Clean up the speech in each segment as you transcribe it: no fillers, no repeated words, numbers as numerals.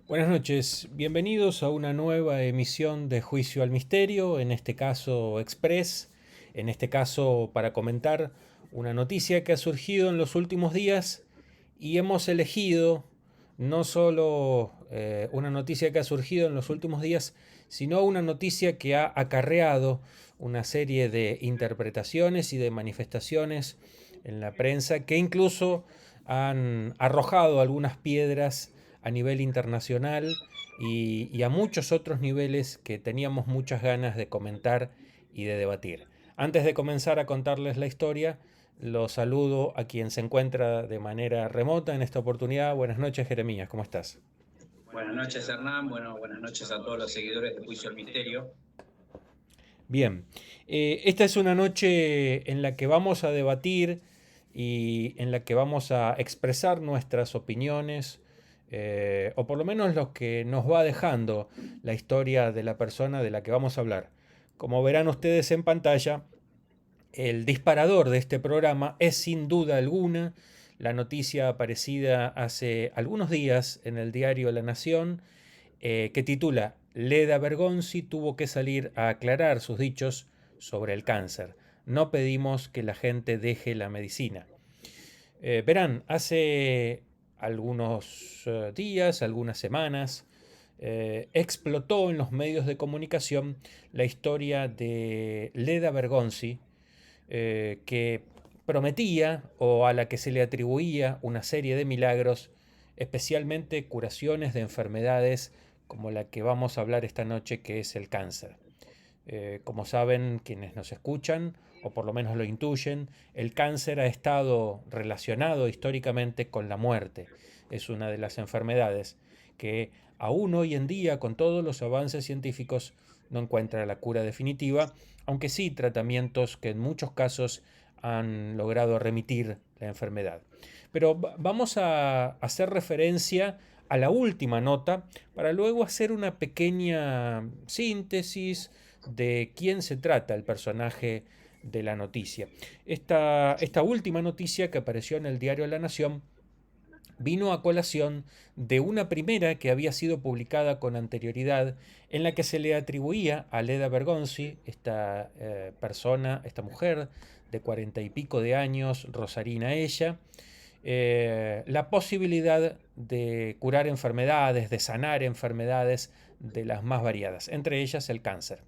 Buenas noches, bienvenidos a una nueva emisión de Juicio al Misterio, en este caso Express, en este caso para comentar una noticia que ha surgido en los últimos días y hemos elegido no solo una noticia que ha surgido en los últimos días, sino una noticia que ha acarreado una serie de interpretaciones y de manifestaciones en la prensa que incluso han arrojado algunas piedras a nivel internacional y a muchos otros niveles que teníamos muchas ganas de comentar y de debatir. Antes de comenzar a contarles la historia, los saludo a quien se encuentra de manera remota en esta oportunidad. Buenas noches, Jeremías, ¿cómo estás? Buenas noches, Hernán. Bueno, buenas noches a todos los seguidores de Juicio al Misterio. Bien, esta es una noche en la que vamos a debatir y en la que vamos a expresar nuestras opiniones, o por lo menos lo que nos va dejando la historia de la persona de la que vamos a hablar. Como verán ustedes en pantalla, el disparador de este programa es sin duda alguna la noticia aparecida hace algunos días en el diario La Nación, que titula Leda Bergonzi tuvo que salir a aclarar sus dichos sobre el cáncer. No pedimos que la gente deje la medicina. Verán, hace algunos días, algunas semanas, explotó en los medios de comunicación la historia de Leda Bergonzi, que prometía o a la que se le atribuía una serie de milagros, especialmente curaciones de enfermedades como la que vamos a hablar esta noche, que es el cáncer. Como saben quienes nos escuchan, o por lo menos lo intuyen, el cáncer ha estado relacionado históricamente con la muerte. Es una de las enfermedades que aún hoy en día, con todos los avances científicos, no encuentra la cura definitiva, aunque sí tratamientos que en muchos casos han logrado remitir la enfermedad. Pero vamos a hacer referencia a la última nota para luego hacer una pequeña síntesis de quién se trata el personaje de la noticia. Esta última noticia que apareció en el diario La Nación vino a colación de una primera que había sido publicada con anterioridad, en la que se le atribuía a Leda Bergonzi, esta persona, esta mujer de 40 y pico de años, rosarina ella, la posibilidad de curar enfermedades, de sanar enfermedades de las más variadas, entre ellas el cáncer.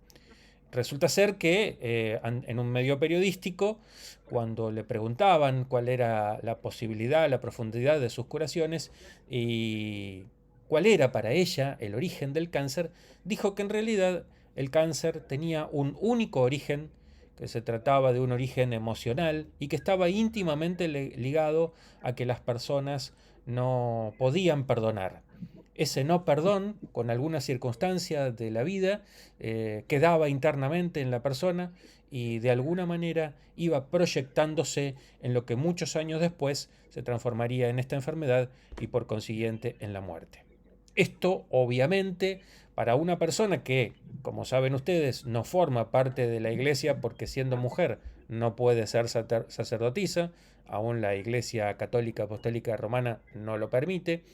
Resulta ser que en un medio periodístico, cuando le preguntaban cuál era la posibilidad, la profundidad de sus curaciones y cuál era para ella el origen del cáncer, dijo que en realidad el cáncer tenía un único origen, que se trataba de un origen emocional y que estaba íntimamente ligado a que las personas no podían perdonar. Ese no perdón, con alguna circunstancia de la vida, quedaba internamente en la persona y de alguna manera iba proyectándose en lo que muchos años después se transformaría en esta enfermedad y por consiguiente en la muerte. Esto obviamente para una persona que, como saben ustedes, no forma parte de la iglesia porque siendo mujer no puede ser sacerdotisa, aún la iglesia católica apostólica romana no lo permite,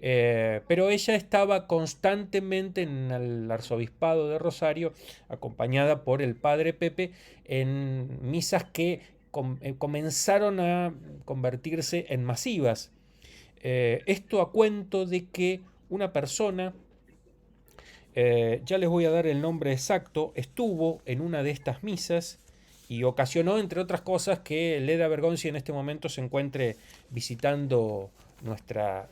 pero ella estaba constantemente en el arzobispado de Rosario, acompañada por el padre Pepe, en misas que comenzaron a convertirse en masivas. Esto a cuento de que una persona, ya les voy a dar el nombre exacto, estuvo en una de estas misas y ocasionó, entre otras cosas, que Leda Bergonzi en este momento se encuentre visitando nuestra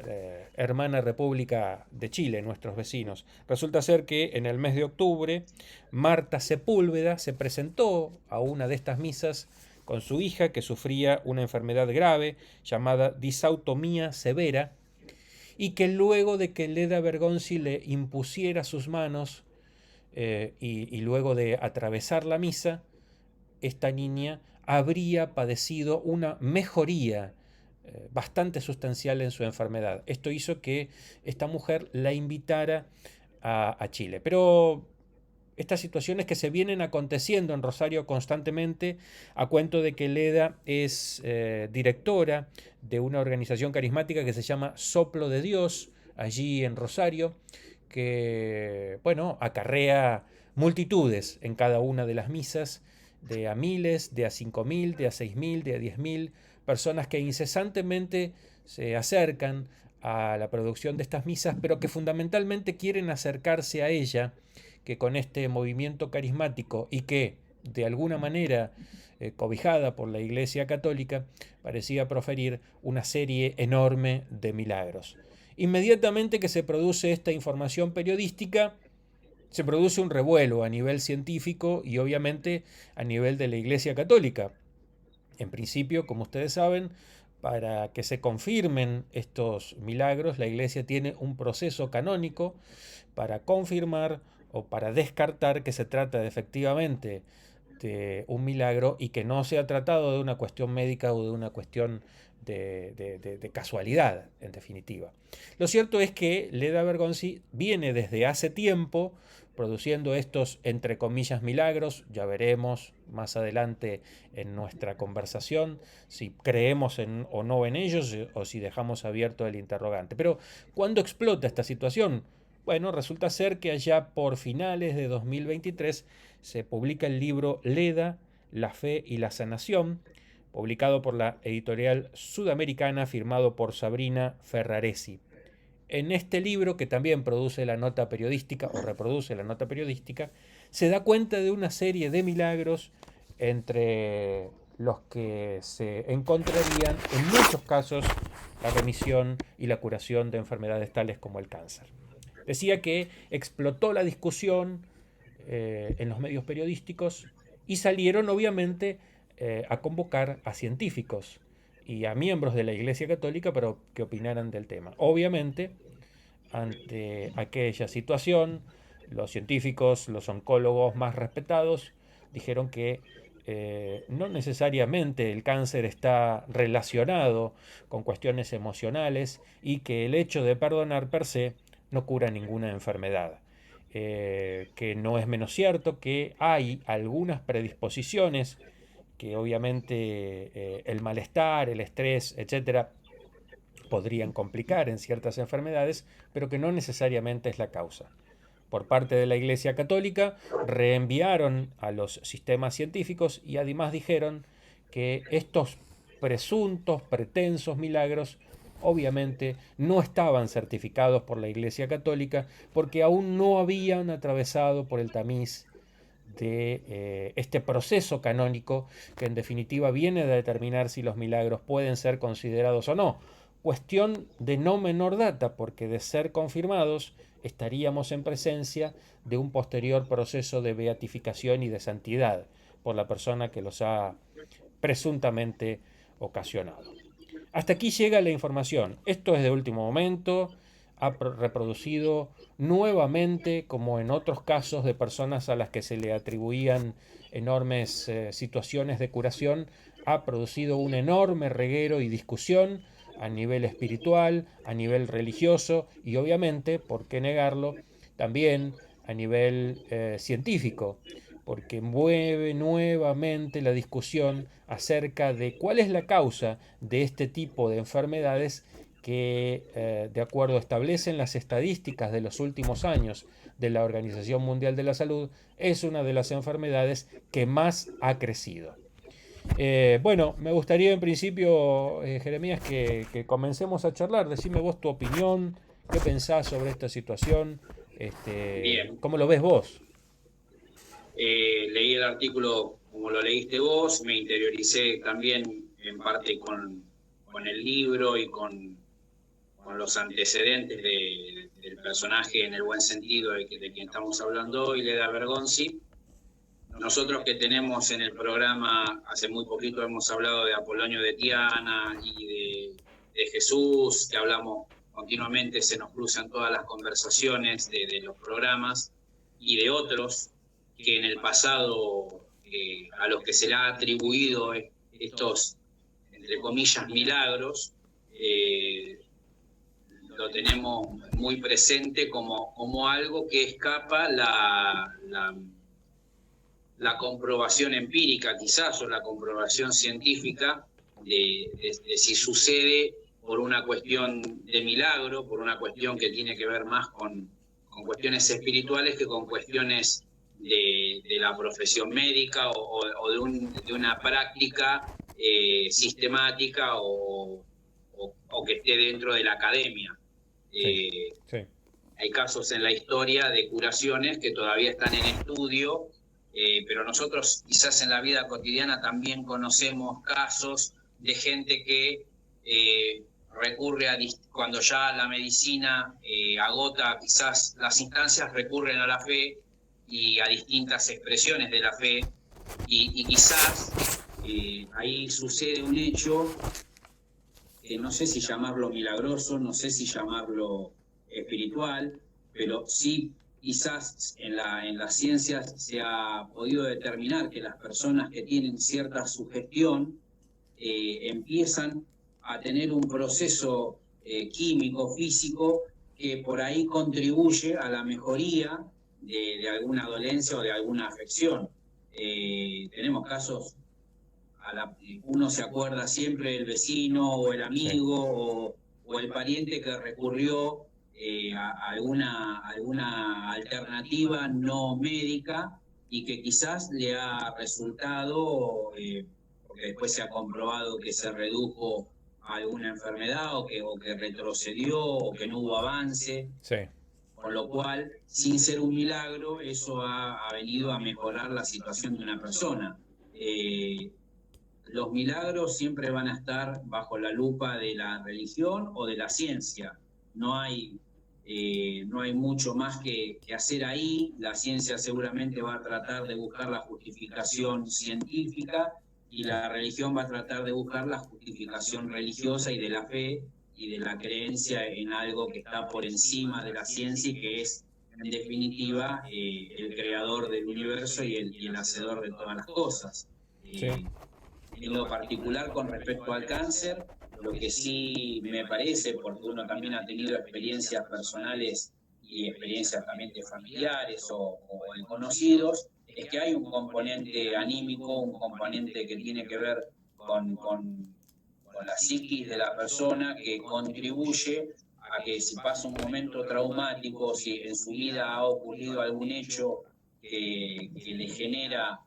hermana República de Chile, nuestros vecinos. Resulta ser que en el mes de octubre, Marta Sepúlveda se presentó a una de estas misas con su hija que sufría una enfermedad grave llamada disautomía severa, y que luego de que Leda Bergonzi le impusiera sus manos y luego de atravesar la misa, esta niña habría padecido una mejoría bastante sustancial en su enfermedad. Esto hizo que esta mujer la invitara a Chile. Pero estas situaciones que se vienen aconteciendo en Rosario constantemente, a cuento de que Leda es directora de una organización carismática que se llama Soplo de Dios, allí en Rosario, que, bueno, acarrea multitudes en cada una de las misas, de a miles, de a 5.000, de a 6.000, de a 10.000, personas que incesantemente se acercan a la producción de estas misas, pero que fundamentalmente quieren acercarse a ella, que con este movimiento carismático y que de alguna manera cobijada por la Iglesia Católica, parecía proferir una serie enorme de milagros. Inmediatamente que se produce esta información periodística, se produce un revuelo a nivel científico y obviamente a nivel de la Iglesia Católica. En principio, como ustedes saben, para que se confirmen estos milagros, la Iglesia tiene un proceso canónico para confirmar o para descartar que se trata de, efectivamente, de un milagro y que no se ha tratado de una cuestión médica o de una cuestión de casualidad, en definitiva. Lo cierto es que Leda Bergonzi viene desde hace tiempo produciendo estos, entre comillas, milagros. Ya veremos más adelante en nuestra conversación si creemos en, o no en ellos, o si dejamos abierto el interrogante. Pero, ¿cuándo explota esta situación? Bueno, resulta ser que allá por finales de 2023 se publica el libro Leda, la fe y la sanación, publicado por la editorial sudamericana, firmado por Sabrina Ferraresi. En este libro, que también produce la nota periodística o reproduce la nota periodística, se da cuenta de una serie de milagros entre los que se encontrarían en muchos casos la remisión y la curación de enfermedades tales como el cáncer. Decía que explotó la discusión en los medios periodísticos y salieron obviamente a convocar a científicos y a miembros de la Iglesia Católica para que opinaran del tema. Obviamente, ante aquella situación, los científicos, los oncólogos más respetados, dijeron que no necesariamente el cáncer está relacionado con cuestiones emocionales y que el hecho de perdonar per se no cura ninguna enfermedad. Que no es menos cierto que hay algunas predisposiciones que obviamente el malestar, el estrés, etcétera, podrían complicar en ciertas enfermedades, pero que no necesariamente es la causa. Por parte de la Iglesia Católica reenviaron a los sistemas científicos y además dijeron que estos presuntos, pretensos milagros obviamente no estaban certificados por la Iglesia Católica porque aún no habían atravesado por el tamiz de este proceso canónico que en definitiva viene a determinar si los milagros pueden ser considerados o no. Cuestión de no menor data, porque de ser confirmados estaríamos en presencia de un posterior proceso de beatificación y de santidad por la persona que los ha presuntamente ocasionado. Hasta aquí llega la información. Esto es de último momento, ha reproducido nuevamente, como en otros casos de personas a las que se le atribuían enormes situaciones de curación, ha producido un enorme reguero y discusión a nivel espiritual, a nivel religioso y obviamente, por qué negarlo, también a nivel científico, porque mueve nuevamente la discusión acerca de cuál es la causa de este tipo de enfermedades que, de acuerdo establecen las estadísticas de los últimos años de la Organización Mundial de la Salud, es una de las enfermedades que más ha crecido. Bueno, me gustaría en principio, Jeremías, que comencemos a charlar. Decime vos tu opinión, qué pensás sobre esta situación, Bien. ¿cómo lo ves vos? Leí el artículo como lo leíste vos, me interioricé también en parte con el libro y con los antecedentes del personaje en el buen sentido de quien estamos hablando hoy, Leda Bergonzi. Nosotros que tenemos en el programa, hace muy poquito hemos hablado de Apolonio de Tiana y de Jesús, que hablamos continuamente, se nos cruzan todas las conversaciones de los programas y de otros que en el pasado a los que se le ha atribuido estos, entre comillas, milagros, lo tenemos muy presente como algo que escapa la comprobación empírica quizás o la comprobación científica de si sucede por una cuestión de milagro, por una cuestión que tiene que ver más con cuestiones espirituales que con cuestiones de la profesión médica o de una práctica sistemática o que esté dentro de la academia. Sí. Hay casos en la historia de curaciones que todavía están en estudio, pero nosotros quizás en la vida cotidiana también conocemos casos de gente que recurre cuando ya la medicina agota quizás las instancias, recurren a la fe y a distintas expresiones de la fe, y quizás ahí sucede un hecho que no sé si llamarlo milagroso, no sé si llamarlo espiritual, pero sí quizás en las ciencias se ha podido determinar que las personas que tienen cierta sugestión empiezan a tener un proceso químico, físico, que por ahí contribuye a la mejoría de alguna dolencia o de alguna afección. Tenemos casos, uno se acuerda siempre del vecino o el amigo o el pariente que recurrió a alguna alternativa no médica y que quizás le ha resultado, porque después se ha comprobado que se redujo a alguna enfermedad o que retrocedió o que no hubo avance. Sí. Con lo cual, sin ser un milagro, eso ha venido a mejorar la situación de una persona. Los milagros siempre van a estar bajo la lupa de la religión o de la ciencia. No hay mucho más que hacer ahí. La ciencia seguramente va a tratar de buscar la justificación científica y la religión va a tratar de buscar la justificación religiosa y de la fe y de la creencia en algo que está por encima de la ciencia y que es, en definitiva, el creador del universo y el hacedor de todas las cosas. Sí. En lo particular con respecto al cáncer, lo que sí me parece, porque uno también ha tenido experiencias personales y experiencias también de familiares o de conocidos, es que hay un componente anímico, un componente que tiene que ver con la psiquis de la persona, que contribuye a que si pasa un momento traumático, si en su vida ha ocurrido algún hecho que le genera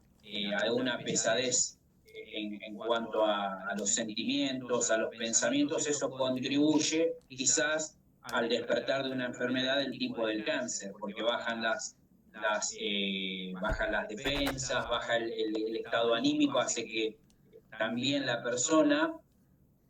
alguna pesadez en cuanto a los sentimientos, a los pensamientos, eso contribuye quizás al despertar de una enfermedad del tipo del cáncer, porque bajan las defensas, baja el estado anímico, hace que también la persona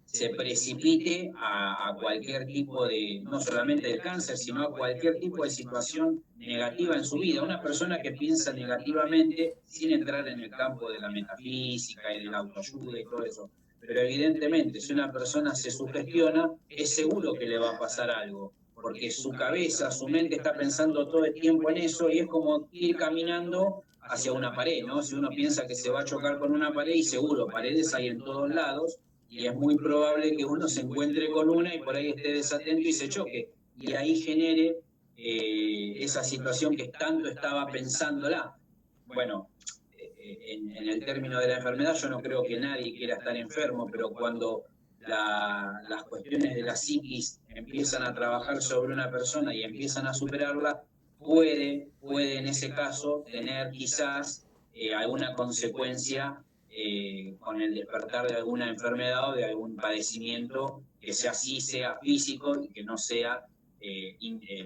se precipite a cualquier tipo de, no solamente del cáncer, sino a cualquier tipo de situación negativa en su vida. Una persona que piensa negativamente, sin entrar en el campo de la metafísica y de la autoayuda y todo eso, pero evidentemente si una persona se sugestiona, es seguro que le va a pasar algo, porque su cabeza, su mente está pensando todo el tiempo en eso y es como ir caminando hacia una pared, ¿no? Si uno piensa que se va a chocar con una pared, y seguro, paredes hay en todos lados, y es muy probable que uno se encuentre con una y por ahí esté desatento y se choque, y ahí genere esa situación que tanto estaba pensándola. Bueno, en el término de la enfermedad yo no creo que nadie quiera estar enfermo, pero cuando las cuestiones de la psiquis empiezan a trabajar sobre una persona y empiezan a superarla, puede en ese caso tener quizás alguna consecuencia con el despertar de alguna enfermedad o de algún padecimiento que sí sea físico y que no sea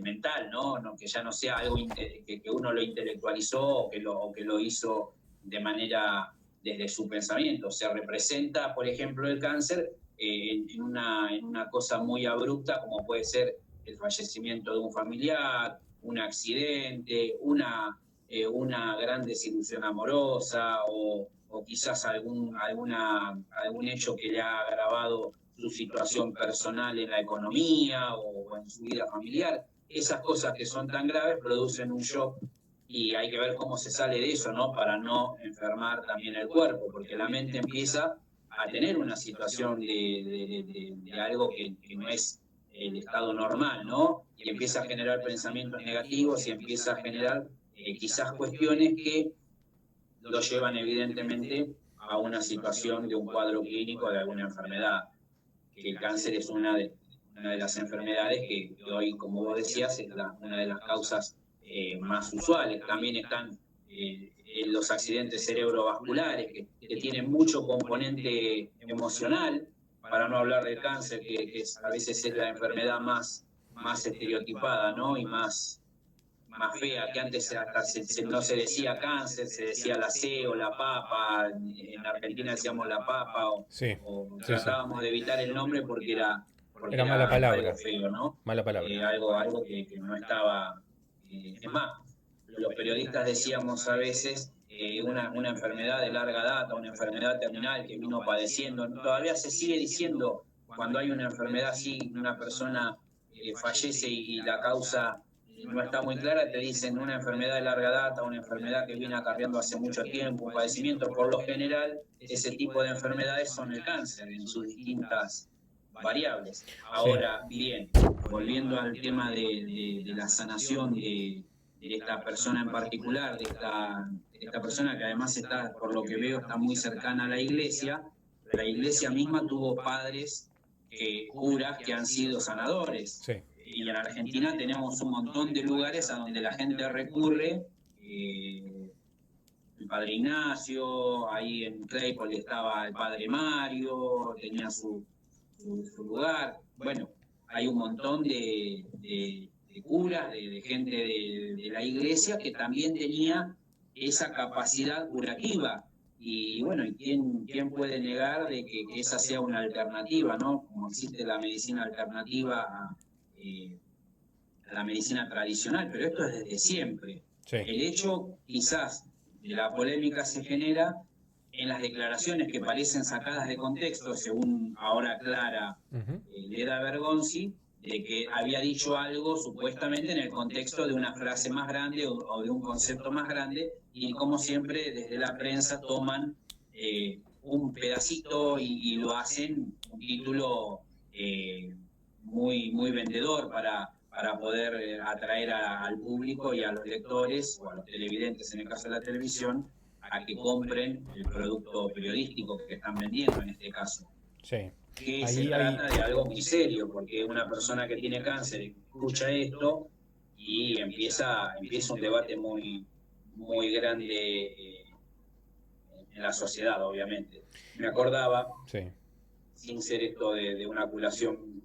mental, ¿no? Que ya no sea algo que uno lo intelectualizó o que lo hizo de manera desde su pensamiento. Se representa, por ejemplo, el cáncer en una cosa muy abrupta, como puede ser el fallecimiento de un familiar, un accidente, una gran desilusión amorosa o quizás algún hecho que le ha agravado su situación personal en la economía o en su vida familiar. Esas cosas que son tan graves producen un shock y hay que ver cómo se sale de eso, ¿no? Para no enfermar también el cuerpo, porque la mente empieza a tener una situación de algo que no es el estado normal, ¿no? Y empieza a generar pensamientos negativos y empieza a generar quizás cuestiones que lo llevan evidentemente a una situación de un cuadro clínico de alguna enfermedad, que el cáncer es una de las enfermedades que hoy, como vos decías, es una de las causas más usuales. También están los accidentes cerebrovasculares, que tienen mucho componente emocional, para no hablar del cáncer, que a veces es la enfermedad más estereotipada, ¿no? Y más fea, que antes hasta no se decía cáncer, se decía la C o la papa, en Argentina decíamos la papa, Sí, o sí, sí. tratábamos de evitar el nombre porque Era mala algo palabra. feo, ¿no? Mala palabra. Algo que no estaba... es más, los periodistas decíamos a veces una enfermedad de larga data, una enfermedad terminal que vino padeciendo. Todavía se sigue diciendo cuando hay una enfermedad así, una persona fallece y la causa no está muy clara, te dicen una enfermedad de larga data, una enfermedad que viene acarreando hace mucho tiempo, un padecimiento. Por lo general, ese tipo de enfermedades son el cáncer en sus distintas variables. Ahora, bien, volviendo al tema de la sanación de esta persona en particular, de esta persona que además está, por lo que veo, está muy cercana a la iglesia misma tuvo padres, curas que han sido sanadores. Sí. Y en Argentina tenemos un montón de lugares a donde la gente recurre. El padre Ignacio, ahí en Claypole estaba el padre Mario, tenía su lugar. Bueno, hay un montón de curas, de gente de la iglesia que también tenía esa capacidad curativa. Y bueno, ¿quién puede negar de que esa sea una alternativa, ¿no? Como existe la medicina alternativa a la medicina tradicional, pero esto es desde siempre. Sí. El hecho, quizás, de la polémica se genera en las declaraciones que parecen sacadas de contexto, según ahora aclara Leda Bergonzi, de que había dicho algo supuestamente en el contexto de una frase más grande o de un concepto más grande, y como siempre desde la prensa toman un pedacito y lo hacen un título muy vendedor para poder atraer al público y a los lectores o a los televidentes, en el caso de la televisión, a que compren el producto periodístico que están vendiendo en este caso. Sí. Que se trata de algo muy serio, porque una persona que tiene cáncer escucha esto y empieza un debate muy grande en la sociedad, obviamente. Me acordaba, sin ser esto de una curación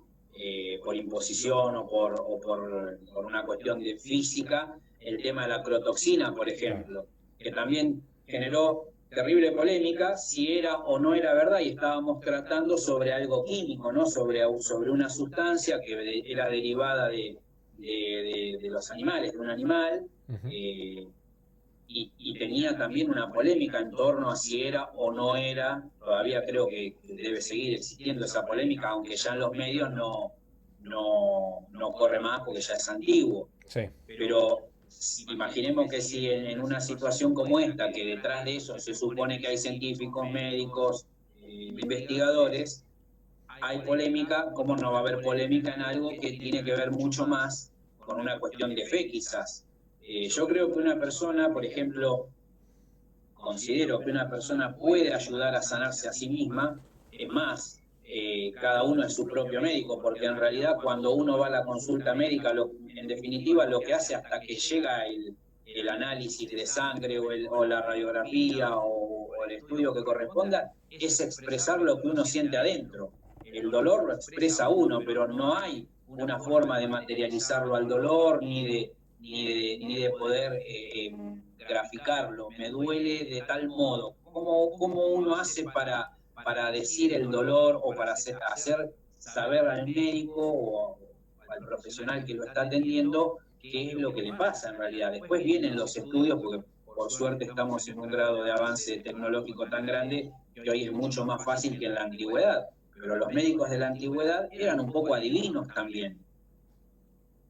por imposición o por una cuestión de física, el tema de la crotoxina, por ejemplo, que también generó terrible polémica si era o no era verdad, y estábamos tratando sobre algo químico, ¿no? sobre una sustancia que era derivada de los animales, de un animal, y tenía también una polémica en torno a si era o no era. Todavía creo que debe seguir existiendo esa polémica, aunque ya en los medios no corre más porque ya es antiguo. Sí. Pero imaginemos que si en una situación como esta, que detrás de eso se supone que hay científicos, médicos, investigadores, hay polémica, ¿cómo no va a haber polémica en algo que tiene que ver mucho más con una cuestión de fe, quizás? Yo creo que una persona, por ejemplo, considero que una persona puede ayudar a sanarse a sí misma. Es más, cada uno es su propio médico, porque en realidad cuando uno va a la consulta médica, en definitiva lo que hace hasta que llega el análisis de sangre o la radiografía o el estudio que corresponda, es expresar lo que uno siente adentro. El dolor lo expresa uno, pero no hay una forma de materializarlo al dolor ni de poder graficarlo. Me duele de tal modo. ¿Cómo uno hace para decir el dolor o para hacer saber al médico o al profesional que lo está atendiendo qué es lo que le pasa en realidad? Después vienen los estudios, porque por suerte estamos en un grado de avance tecnológico tan grande que hoy es mucho más fácil que en la antigüedad. Pero los médicos de la antigüedad eran un poco adivinos también.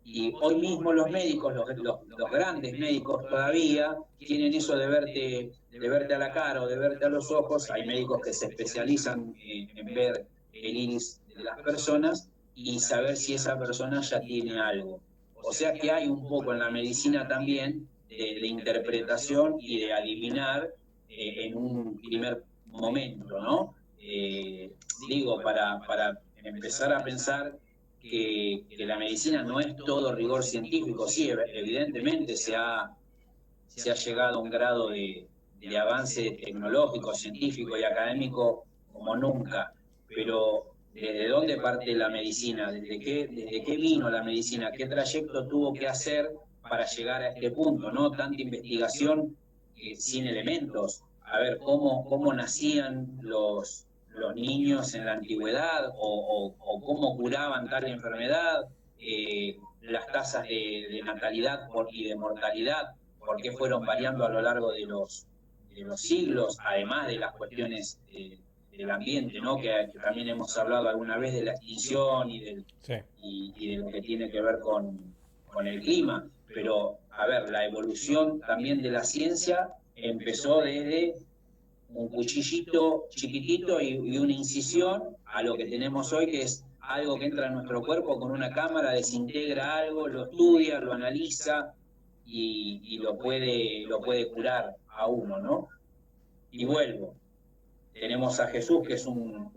Y hoy mismo los médicos, los grandes médicos todavía, tienen eso de verte a la cara o de verte a los ojos. Hay médicos que se especializan en ver el iris de las personas y saber si esa persona ya tiene algo. O sea que hay un poco en la medicina también de interpretación y de adivinar en un primer momento, ¿no? Digo, para empezar a pensar que la medicina no es todo rigor científico. Sí, evidentemente se ha llegado a un grado de avance tecnológico, científico y académico como nunca, pero ¿desde dónde parte la medicina? ¿Desde qué vino la medicina? ¿Qué trayecto tuvo que hacer para llegar a este punto? ¿No? Tanta investigación sin elementos. A ver, cómo nacían los niños en la antigüedad o cómo curaban tal enfermedad, las tasas de natalidad y de mortalidad, por qué fueron variando a lo largo de los siglos, además de las cuestiones del ambiente, ¿no? Que también hemos hablado alguna vez de la extinción Sí. y de lo que tiene que ver con el clima. Pero, a ver, la evolución también de la ciencia empezó desde un cuchillito chiquitito y una incisión a lo que tenemos hoy, que es algo que entra en nuestro cuerpo con una cámara, desintegra algo, lo estudia, lo analiza y lo puede curar a uno, ¿no? Y vuelvo. Tenemos a Jesús, que es un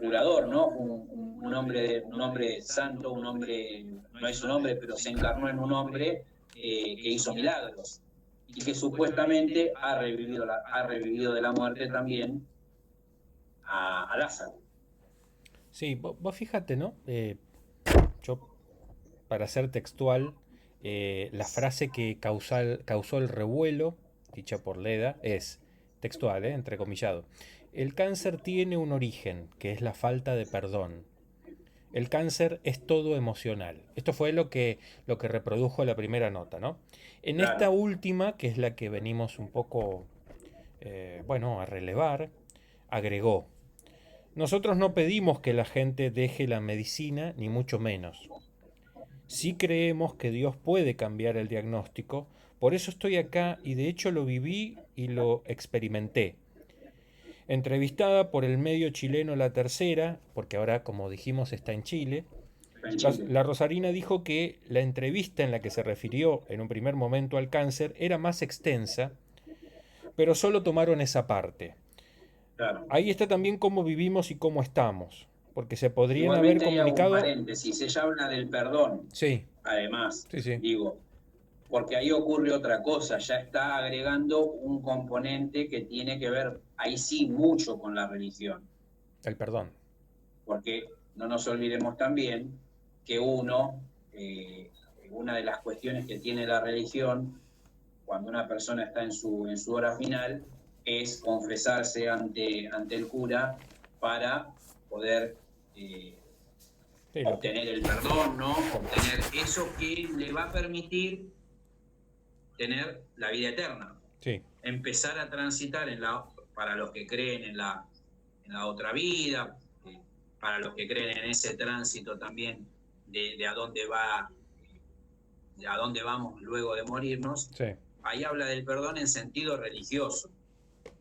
curador, ¿no? Un hombre santo, un hombre, no es un hombre, pero se encarnó en un hombre que hizo milagros y que supuestamente ha revivido de la muerte también a Lázaro. Sí, vos fíjate, ¿no? Yo, para ser textual, la frase que causó el revuelo, dicha por Leda, es textual, entrecomillado. El cáncer tiene un origen, que es la falta de perdón. El cáncer es todo emocional. Esto fue lo que reprodujo la primera nota, ¿no? En esta Claro. última, que es la que venimos un poco, bueno, a relevar, agregó: nosotros no pedimos que la gente deje la medicina, ni mucho menos. Sí creemos que Dios puede cambiar el diagnóstico, por eso estoy acá y de hecho lo viví y lo experimenté. Entrevistada por el medio chileno La Tercera, porque ahora, como dijimos, está en Chile, En Chile. la rosarina dijo que la entrevista en la que se refirió en un primer momento al cáncer era más extensa, pero solo tomaron esa parte. Claro. Ahí está también cómo vivimos y cómo estamos, porque se podrían haber Igualmente hay un comunicado... paréntesis, ella habla del perdón, Sí, además, sí, sí, digo, porque ahí ocurre otra cosa, ya está agregando un componente que tiene que ver, ahí sí, mucho con la religión, el perdón. porque no nos olvidemos también que una de las cuestiones que tiene la religión, cuando una persona está en su hora final, es confesarse ante el cura para poder Sí, obtener el perdón, ¿no? Obtener eso que le va a permitir tener la vida eterna. sí. Empezar a transitar para los que creen en la otra vida, para los que creen en ese tránsito también de a dónde vamos luego de morirnos. Sí. Ahí habla del perdón en sentido religioso.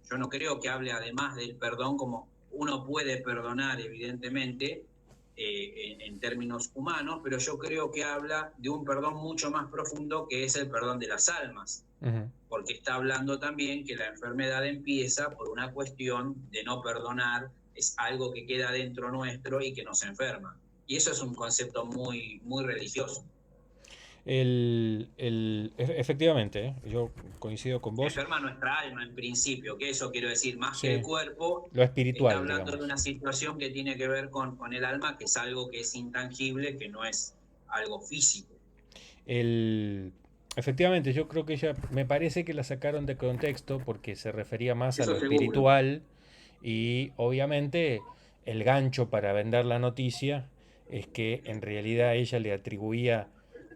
Yo no creo que hable además del perdón como uno puede perdonar, evidentemente, en términos humanos, pero yo creo que habla de un perdón mucho más profundo, que es el perdón de las almas, porque está hablando también que la enfermedad empieza por una cuestión de no perdonar, es algo que queda dentro nuestro y que nos enferma. Y eso es un concepto muy, muy religioso. Efectivamente, yo coincido con vos. Enferma nuestra alma en principio, que eso quiero decir, más que el Sí, cuerpo, lo está espiritual, hablando de digamos. una situación que tiene que ver con el alma, que es algo que es intangible, que no es algo físico. El, efectivamente, yo creo que ella, me parece que la sacaron de contexto porque se refería más a lo Eso seguro. espiritual y obviamente el gancho para vender la noticia es que en realidad ella le atribuía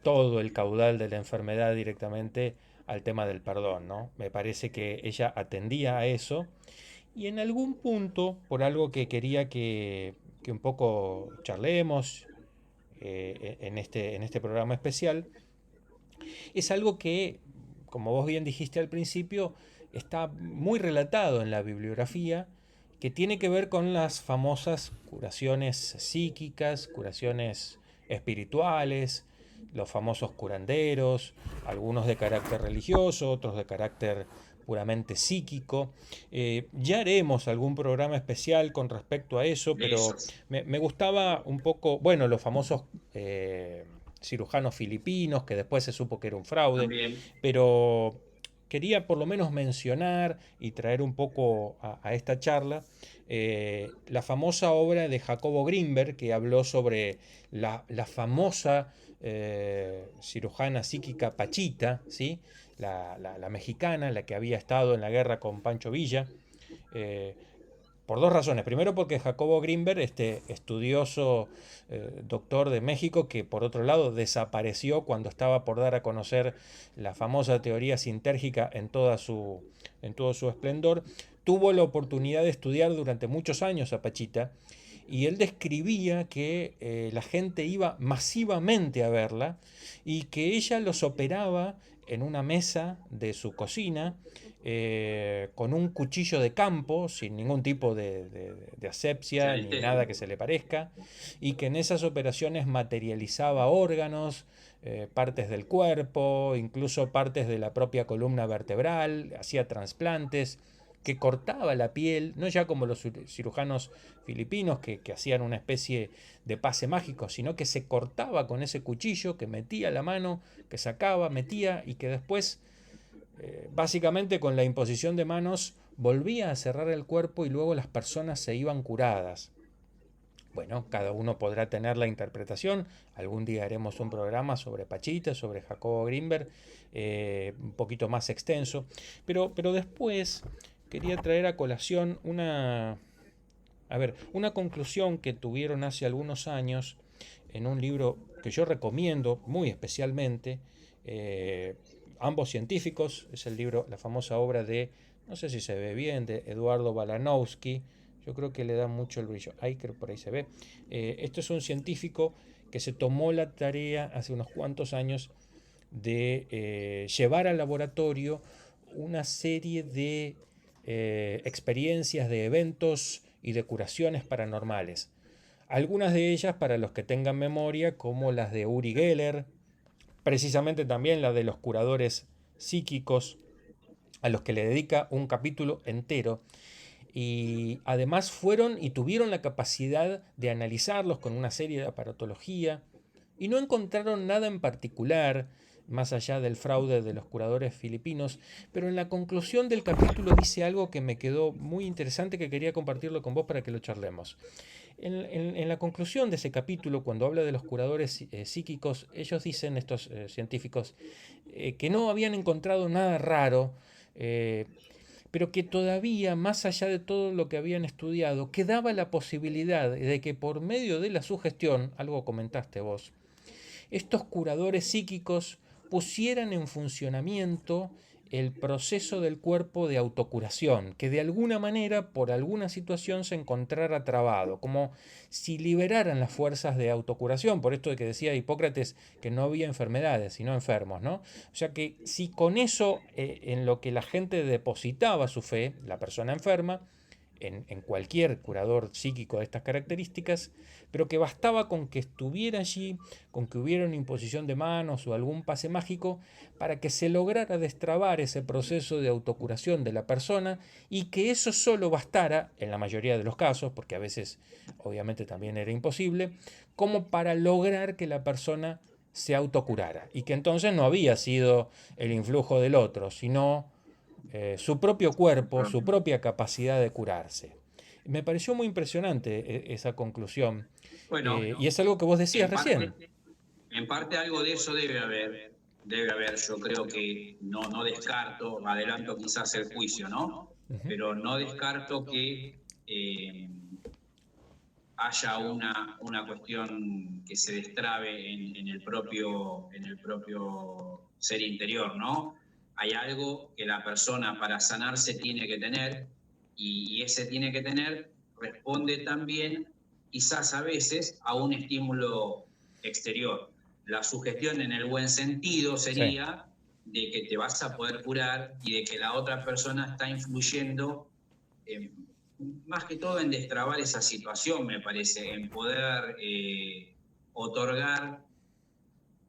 todo el caudal de la enfermedad directamente al tema del perdón, ¿no? Me parece que ella atendía a eso y en algún punto, por algo que quería que un poco charlemos en este programa especial, es algo que, como vos bien dijiste al principio, está muy relatado en la bibliografía, que tiene que ver con las famosas curaciones psíquicas, curaciones espirituales, los famosos curanderos, algunos de carácter religioso, otros de carácter puramente psíquico. Ya haremos algún programa especial con respecto a eso, De pero esos me gustaba un poco, bueno, los famosos cirujanos filipinos, que después se supo que era un fraude, también. pero quería por lo menos mencionar y traer un poco a esta charla la famosa obra de Jacobo Grinberg, que habló sobre la famosa cirujana psíquica Pachita, ¿sí? La mexicana, la que había estado en la guerra con Pancho Villa. eh, por dos razones. Primero porque Jacobo Grinberg, este estudioso doctor de México, que por otro lado desapareció cuando estaba por dar a conocer la famosa teoría sintérgica en todo su esplendor, tuvo la oportunidad de estudiar durante muchos años a Pachita y él describía que la gente iba masivamente a verla y que ella los operaba en una mesa de su cocina con un cuchillo de campo, sin ningún tipo de asepsia ni nada que se le parezca, y que en esas operaciones materializaba órganos, partes del cuerpo, incluso partes de la propia columna vertebral, hacía trasplantes, que cortaba la piel, no ya como los cirujanos filipinos que hacían una especie de pase mágico, sino que se cortaba con ese cuchillo, que metía la mano, que sacaba, metía y que después básicamente con la imposición de manos volvía a cerrar el cuerpo y luego las personas se iban curadas. Bueno, cada uno podrá tener la interpretación. Algún día haremos un programa sobre Pachita, sobre Jacobo Grinberg, un poquito más extenso. Pero después quería traer a colación una conclusión que tuvieron hace algunos años en un libro que yo recomiendo muy especialmente, eh, ambos científicos, es el libro, la famosa obra de, no sé si se ve bien, de Eduardo Balanowski, yo creo que le da mucho el brillo, ahí creo por ahí se ve. Esto es un científico que se tomó la tarea hace unos cuantos años de llevar al laboratorio una serie de experiencias, de eventos y de curaciones paranormales. Algunas de ellas, para los que tengan memoria, como las de Uri Geller, precisamente también la de los curadores psíquicos, a los que le dedica un capítulo entero. Y además fueron y tuvieron la capacidad de analizarlos con una serie de aparatología y no encontraron nada en particular más allá del fraude de los curadores filipinos, pero en la conclusión del capítulo dice algo que me quedó muy interesante que quería compartirlo con vos para que lo charlemos. En la conclusión de ese capítulo, cuando habla de los curadores psíquicos, ellos dicen, estos científicos, que no habían encontrado nada raro, eh, pero que todavía, más allá de todo lo que habían estudiado, quedaba la posibilidad de que por medio de la sugestión, algo comentaste vos, estos curadores psíquicos pusieran en funcionamiento el proceso del cuerpo de autocuración, que de alguna manera, por alguna situación, se encontrara trabado, como si liberaran las fuerzas de autocuración, por esto de que decía Hipócrates que no había enfermedades, sino enfermos, ¿no? O sea que si con eso en lo que la gente depositaba su fe, la persona enferma, en cualquier curador psíquico de estas características, pero que bastaba con que estuviera allí, con que hubiera una imposición de manos o algún pase mágico, para que se lograra destrabar ese proceso de autocuración de la persona y que eso solo bastara, en la mayoría de los casos, porque a veces obviamente también era imposible, como para lograr que la persona se autocurara y que entonces no había sido el influjo del otro, sino su propio cuerpo, su propia capacidad de curarse. Me pareció muy impresionante esa conclusión. Bueno, Y es algo que vos decías en recién. parte, en parte algo de eso debe haber, yo creo que no descarto, adelanto quizás el juicio, ¿no? Ujú. Pero no descarto que haya una cuestión que se destrabe en el propio ser interior, ¿no? Hay algo que la persona para sanarse tiene que tener y ese tiene que tener responde también quizás a veces a un estímulo exterior. La sugestión en el buen sentido Sí. sería de que te vas a poder curar y de que la otra persona está influyendo más que todo en destrabar esa situación, me parece, en poder otorgar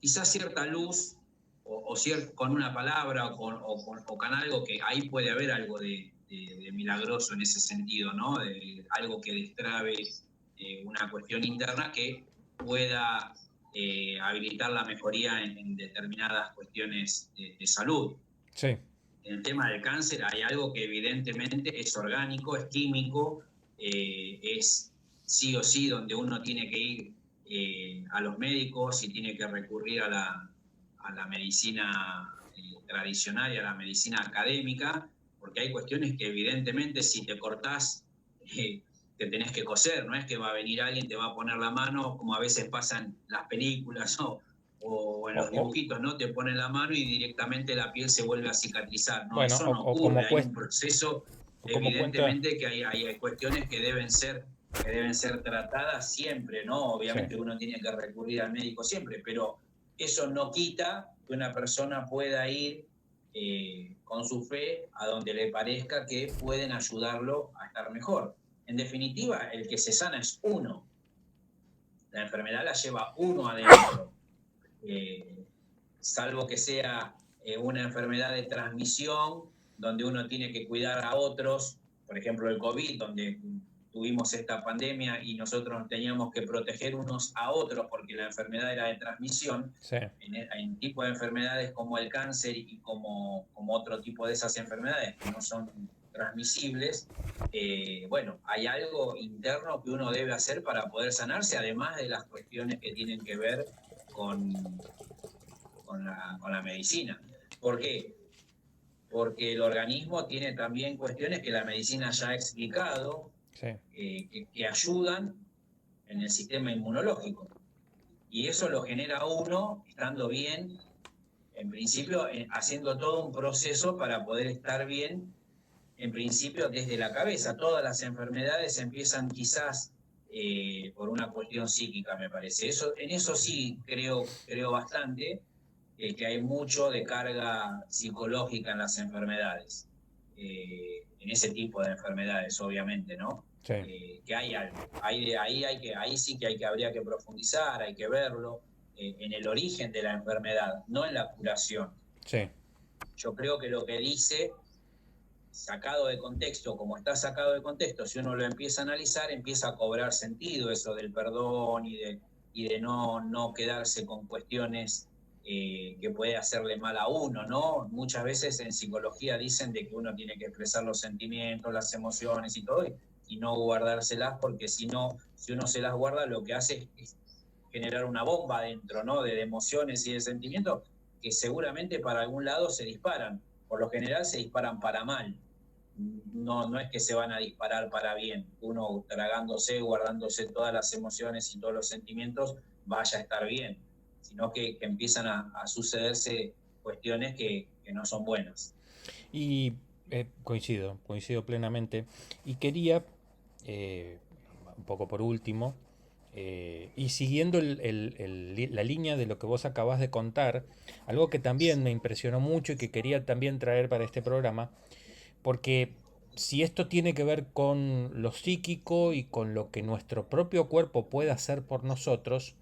quizás cierta luz con una palabra o con algo que ahí puede haber algo de milagroso en ese sentido, ¿no? De algo que destrabe una cuestión interna que pueda habilitar la mejoría en determinadas cuestiones de salud. Sí. En el tema del cáncer hay algo que evidentemente es orgánico, es químico, es sí o sí donde uno tiene que ir a los médicos y tiene que recurrir a la medicina tradicional y a la medicina académica, porque hay cuestiones que evidentemente si te cortás te tenés que coser, no es que va a venir alguien, te va a poner la mano, como a veces pasa en las películas o en los dibujitos, ¿no? Te ponen la mano y directamente la piel se vuelve a cicatrizar. No, Bueno, eso no ocurre, hay un proceso, como cuenta, evidentemente que hay cuestiones que deben ser tratadas siempre, ¿no? Obviamente sí. uno tiene que recurrir al médico siempre, pero eso no quita que una persona pueda ir con su fe a donde le parezca que pueden ayudarlo a estar mejor. En definitiva, el que se sana es uno. La enfermedad la lleva uno adentro. Salvo que sea una enfermedad de transmisión, donde uno tiene que cuidar a otros, por ejemplo el COVID, donde tuvimos esta pandemia y nosotros teníamos que proteger unos a otros porque la enfermedad era de transmisión. Sí. En tipo de enfermedades como el cáncer y como otro tipo de esas enfermedades que no son transmisibles, bueno, hay algo interno que uno debe hacer para poder sanarse, además de las cuestiones que tienen que ver con la medicina. ¿Por qué? Porque el organismo tiene también cuestiones que la medicina ya ha explicado, Sí. que ayudan en el sistema inmunológico. Y eso lo genera uno estando bien, en principio, haciendo todo un proceso para poder estar bien, en principio, desde la cabeza. Todas las enfermedades empiezan quizás por una cuestión psíquica, me parece. En eso sí creo bastante, que hay mucho de carga psicológica en las enfermedades, en ese tipo de enfermedades, obviamente, ¿no? Sí. Que hay algo. Ahí sí que habría que profundizar, hay que verlo, en el origen de la enfermedad, no en la curación. Sí. Yo creo que lo que dice, sacado de contexto, como está sacado de contexto, si uno lo empieza a analizar, empieza a cobrar sentido eso del perdón y de no quedarse con cuestiones que puede hacerle mal a uno, ¿no? Muchas veces en psicología dicen de que uno tiene que expresar los sentimientos, las emociones y todo, y no guardárselas, porque si uno se las guarda, lo que hace es generar una bomba adentro, ¿no? De emociones y de sentimientos que seguramente para algún lado se disparan. Por lo general se disparan para mal. No es que se van a disparar para bien. Uno tragándose, guardándose todas las emociones y todos los sentimientos, vaya a estar bien, sino que empiezan a sucederse cuestiones que no son buenas. Y coincido plenamente. Y quería, un poco por último, y siguiendo la línea de lo que vos acabás de contar, algo que también me impresionó mucho y que quería también traer para este programa, porque si esto tiene que ver con lo psíquico y con lo que nuestro propio cuerpo puede hacer por nosotros,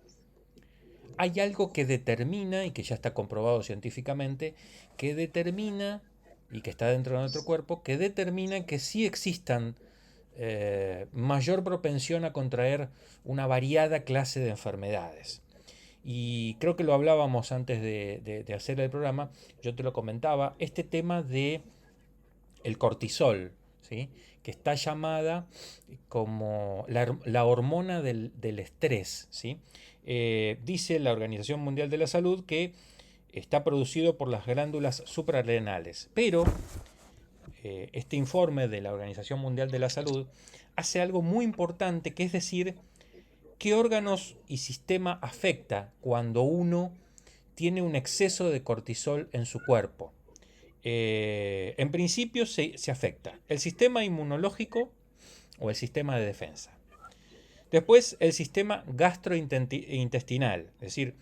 hay algo que determina, y que ya está comprobado científicamente, que determina, y que está dentro de nuestro cuerpo, que determina que sí existan mayor propensión a contraer una variada clase de enfermedades. Y creo que lo hablábamos antes de hacer el programa, yo te lo comentaba, este tema de el cortisol, ¿sí? Que está llamada como la hormona del estrés. ¿Sí? Dice la Organización Mundial de la Salud que está producido por las glándulas suprarrenales, pero este informe de la Organización Mundial de la Salud hace algo muy importante, que es decir, qué órganos y sistema afecta cuando uno tiene un exceso de cortisol en su cuerpo. En principio se afecta el sistema inmunológico o el sistema de defensa. Después el sistema gastrointestinal, es decir,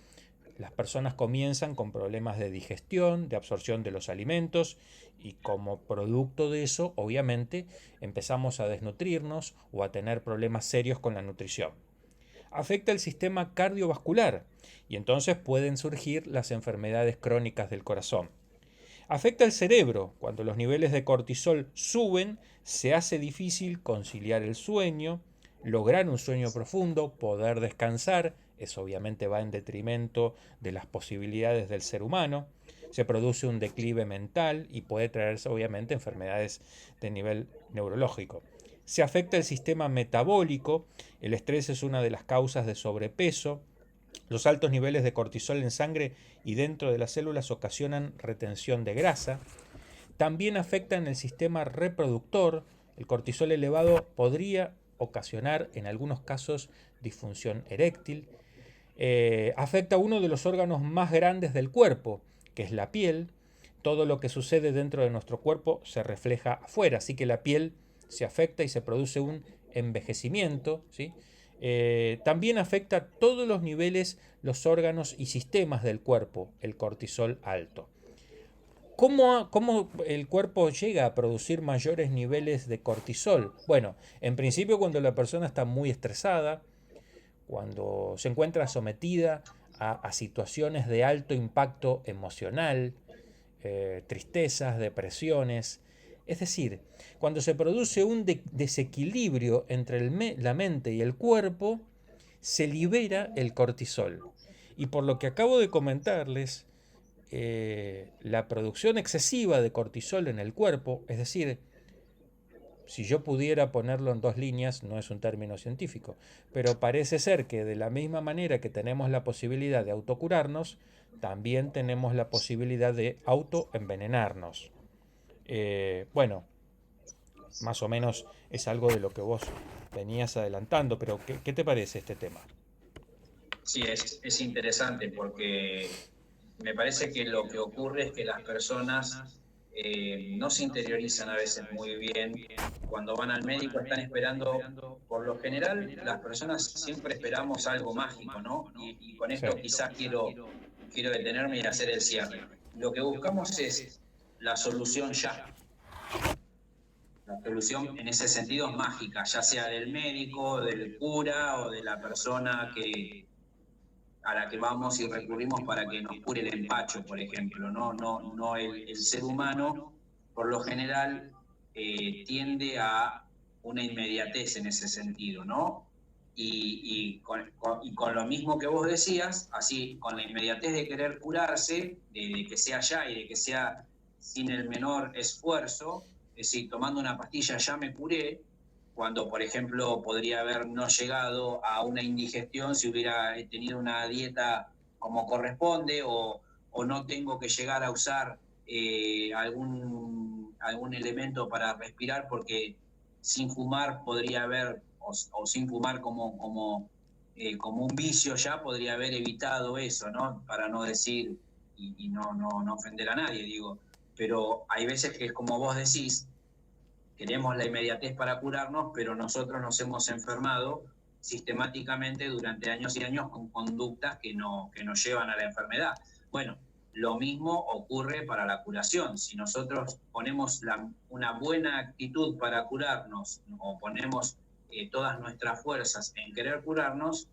las personas comienzan con problemas de digestión, de absorción de los alimentos y como producto de eso, obviamente, empezamos a desnutrirnos o a tener problemas serios con la nutrición. Afecta el sistema cardiovascular y entonces pueden surgir las enfermedades crónicas del corazón. Afecta el cerebro. Cuando los niveles de cortisol suben, se hace difícil conciliar el sueño, lograr un sueño profundo, poder descansar. Eso obviamente va en detrimento de las posibilidades del ser humano. Se produce un declive mental y puede traerse obviamente enfermedades de nivel neurológico. Se afecta el sistema metabólico. El estrés es una de las causas de sobrepeso. Los altos niveles de cortisol en sangre y dentro de las células ocasionan retención de grasa. También afectan el sistema reproductor. El cortisol elevado podría ocasionar en algunos casos disfunción eréctil. Afecta uno de los órganos más grandes del cuerpo, que es la piel. Todo lo que sucede dentro de nuestro cuerpo se refleja afuera, así que la piel se afecta y se produce un envejecimiento, ¿sí? También afecta todos los niveles, los órganos y sistemas del cuerpo, el cortisol alto. ¿Cómo el cuerpo llega a producir mayores niveles de cortisol? Bueno, en principio cuando la persona está muy estresada, cuando se encuentra sometida a situaciones de alto impacto emocional, tristezas, depresiones. Es decir, cuando se produce un desequilibrio entre la mente y el cuerpo, se libera el cortisol. Y por lo que acabo de comentarles, la producción excesiva de cortisol en el cuerpo, es decir, si yo pudiera ponerlo en dos líneas, no es un término científico, pero parece ser que de la misma manera que tenemos la posibilidad de autocurarnos, también tenemos la posibilidad de autoenvenenarnos. Bueno, más o menos es algo de lo que vos venías adelantando, pero ¿qué te parece este tema? Sí, es interesante porque me parece que lo que ocurre es que las personas no se interiorizan a veces muy bien. Cuando van al médico están esperando, por lo general, las personas siempre esperamos algo mágico, ¿no? Y con Sí, esto quizás quiero detenerme y hacer el cierre. Lo que buscamos es la solución ya. La solución en ese sentido es mágica, ya sea del médico, del cura o de la persona a la que vamos y recurrimos para que nos cure el empacho, por ejemplo. No el ser humano, por lo general, tiende a una inmediatez en ese sentido, ¿no? Y con lo mismo que vos decías, así, con la inmediatez de querer curarse, de que sea ya y de que sea sin el menor esfuerzo, es decir, tomando una pastilla ya me curé, cuando, por ejemplo, podría haber no llegado a una indigestión si hubiera tenido una dieta como corresponde o no tengo que llegar a usar algún elemento para respirar porque sin fumar podría haber, o sin fumar como un vicio ya, podría haber evitado eso, ¿no? Para no decir y no ofender a nadie, digo. Pero hay veces que, como vos decís, queremos la inmediatez para curarnos, pero nosotros nos hemos enfermado sistemáticamente durante años y años con conductas que nos llevan a la enfermedad. Bueno, lo mismo ocurre para la curación. Si nosotros ponemos una buena actitud para curarnos o ponemos todas nuestras fuerzas en querer curarnos,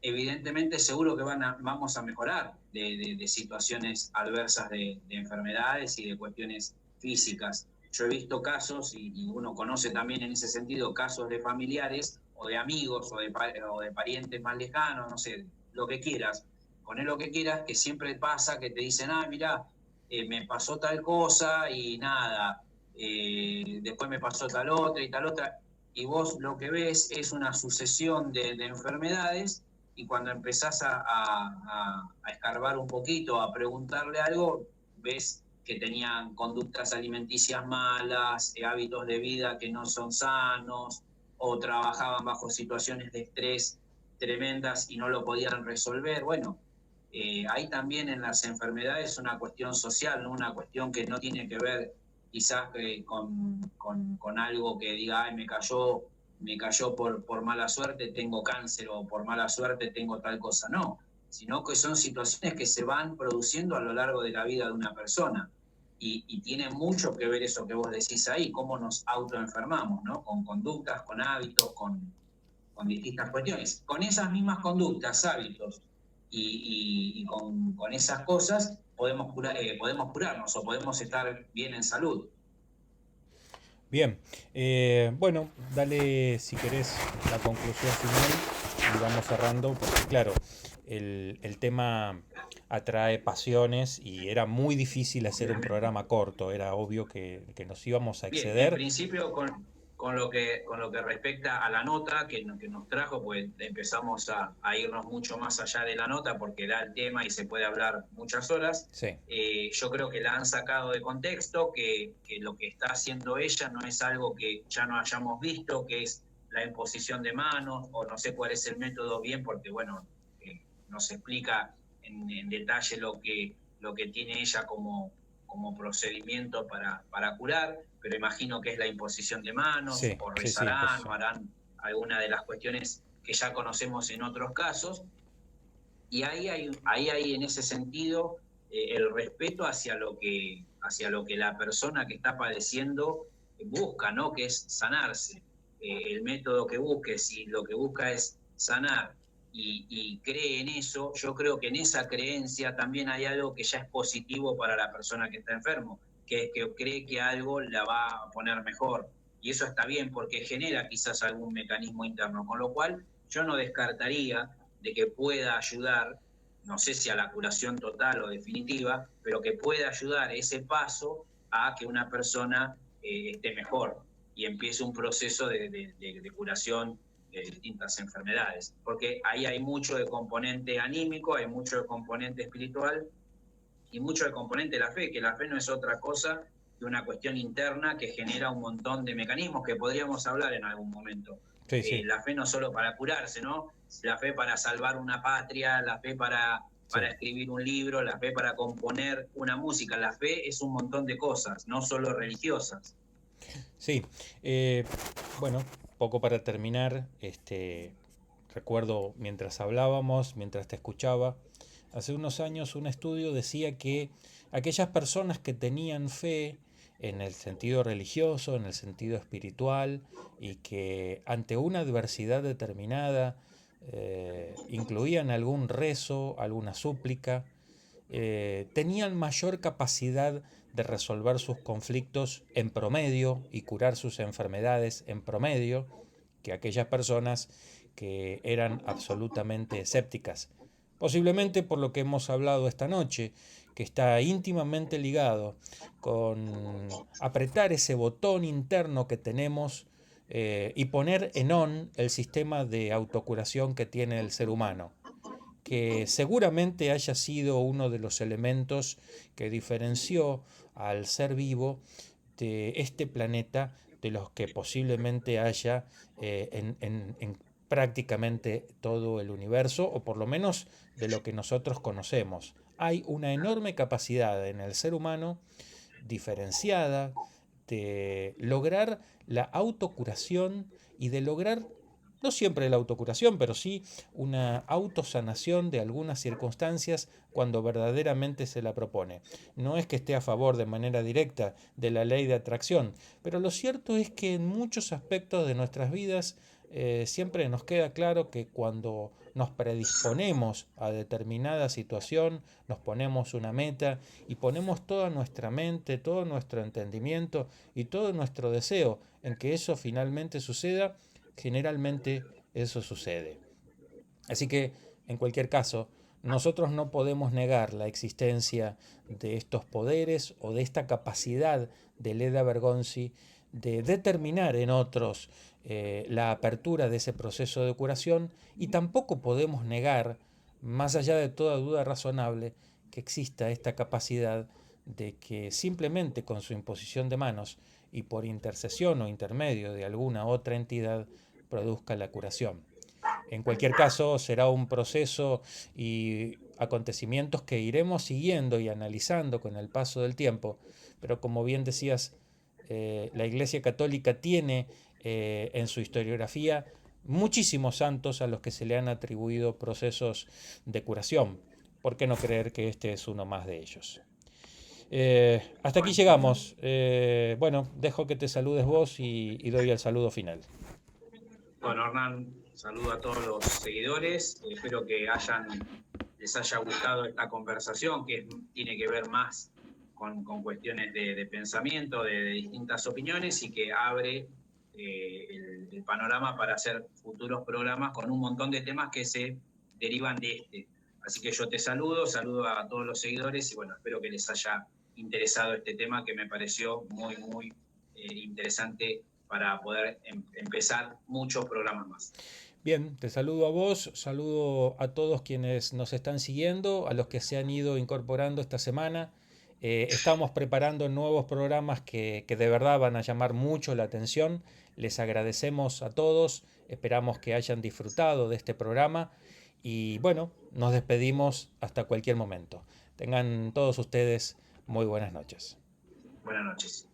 evidentemente seguro que vamos a mejorar de situaciones adversas de enfermedades y de cuestiones físicas. Yo he visto casos, y uno conoce también en ese sentido, casos de familiares o de amigos o de parientes más lejanos, no sé, lo que quieras, poner lo que quieras, que siempre pasa que te dicen, mira, me pasó tal cosa y nada, después me pasó tal otra y tal otra, y vos lo que ves es una sucesión de enfermedades y cuando empezás a escarbar un poquito, a preguntarle algo, ves que tenían conductas alimenticias malas, hábitos de vida que no son sanos, o trabajaban bajo situaciones de estrés tremendas y no lo podían resolver. Bueno, hay también en las enfermedades una cuestión social, ¿no? Una cuestión que no tiene que ver quizás con algo que diga, ay, me cayó por mala suerte, tengo cáncer, o por mala suerte tengo tal cosa. No, sino que son situaciones que se van produciendo a lo largo de la vida de una persona. Y tiene mucho que ver eso que vos decís ahí, cómo nos autoenfermamos, ¿no? Con conductas, con hábitos, con distintas cuestiones. Con esas mismas conductas, hábitos y con esas cosas podemos curarnos o podemos estar bien en salud. Bien, bueno, dale si querés la conclusión final y vamos cerrando, porque claro, el tema atrae pasiones y era muy difícil hacer un programa corto, era obvio que nos íbamos a Bien, en exceder. principio con lo que respecta a la nota que nos trajo, pues empezamos a irnos mucho más allá de la nota porque da el tema y se puede hablar muchas horas. Sí, Yo creo que la han sacado de contexto, que lo que está haciendo ella no es algo que ya no hayamos visto, que es la imposición de manos, o no sé cuál es el método bien, porque bueno, nos explica en detalle lo que tiene ella como procedimiento para curar, pero imagino que es la imposición de manos, sí, o sí, sí, rezarán, o imposición. harán alguna de las cuestiones que ya conocemos en otros casos. Y ahí hay en ese sentido el respeto hacia lo que la persona que está padeciendo busca, ¿no? Que es sanarse. El método que busque, si lo que busca es sanar y cree en eso, yo creo que en esa creencia también hay algo que ya es positivo para la persona que está enfermo, que es que cree que algo la va a poner mejor. Y eso está bien porque genera quizás algún mecanismo interno, con lo cual yo no descartaría de que pueda ayudar, no sé si a la curación total o definitiva, pero que pueda ayudar ese paso a que una persona esté mejor y empiece un proceso de curación de distintas enfermedades. Porque ahí hay mucho de componente anímico, hay mucho de componente espiritual y mucho de componente de la fe, que la fe no es otra cosa que una cuestión interna que genera un montón de mecanismos que podríamos hablar en algún momento. Sí, sí, La fe no solo para curarse, ¿no? La fe para salvar una patria, la fe para sí. escribir un libro, la fe para componer una música. La fe es un montón de cosas, no solo religiosas. Sí, eh, bueno, poco para terminar, recuerdo mientras hablábamos, mientras te escuchaba, hace unos años un estudio decía que aquellas personas que tenían fe en el sentido religioso, en el sentido espiritual, y que ante una adversidad determinada incluían algún rezo, alguna súplica, tenían mayor capacidad de resolver sus conflictos en promedio y curar sus enfermedades en promedio que aquellas personas que eran absolutamente escépticas. Posiblemente por lo que hemos hablado esta noche, que está íntimamente ligado con apretar ese botón interno que tenemos y poner en on el sistema de autocuración que tiene el ser humano, que seguramente haya sido uno de los elementos que diferenció al ser vivo de este planeta de los que posiblemente haya en prácticamente todo el universo, o por lo menos de lo que nosotros conocemos. Hay una enorme capacidad en el ser humano diferenciada de lograr la autocuración y de lograr no siempre la autocuración, pero sí una autosanación de algunas circunstancias cuando verdaderamente se la propone. No es que esté a favor de manera directa de la ley de atracción, pero lo cierto es que en muchos aspectos de nuestras vidas siempre nos queda claro que cuando nos predisponemos a determinada situación, nos ponemos una meta y ponemos toda nuestra mente, todo nuestro entendimiento y todo nuestro deseo en que eso finalmente suceda, generalmente eso sucede. Así que, en cualquier caso, nosotros no podemos negar la existencia de estos poderes o de esta capacidad de Leda Bergonzi de determinar en otros la apertura de ese proceso de curación, y tampoco podemos negar, más allá de toda duda razonable, que exista esta capacidad de que simplemente con su imposición de manos y por intercesión o intermedio de alguna otra entidad produzca la curación. En cualquier caso, será un proceso y acontecimientos que iremos siguiendo y analizando con el paso del tiempo, pero como bien decías, la Iglesia Católica tiene en su historiografía muchísimos santos a los que se le han atribuido procesos de curación. ¿Por qué no creer que este es uno más de ellos? Hasta aquí llegamos. Bueno, dejo que te saludes vos y doy el saludo final. Bueno, Hernán, saludo a todos los seguidores. Espero que les haya gustado esta conversación, que tiene que ver más con cuestiones de pensamiento, de distintas opiniones, y que abre el panorama para hacer futuros programas con un montón de temas que se derivan de este. Así que yo te saludo a todos los seguidores, y bueno, espero que les haya interesado este tema, que me pareció muy, muy interesante para poder empezar muchos programas más. Bien, te saludo a vos, saludo a todos quienes nos están siguiendo, a los que se han ido incorporando esta semana. Estamos preparando nuevos programas que de verdad van a llamar mucho la atención. Les agradecemos a todos, esperamos que hayan disfrutado de este programa y bueno, nos despedimos hasta cualquier momento. Tengan todos ustedes muy buenas noches. Buenas noches.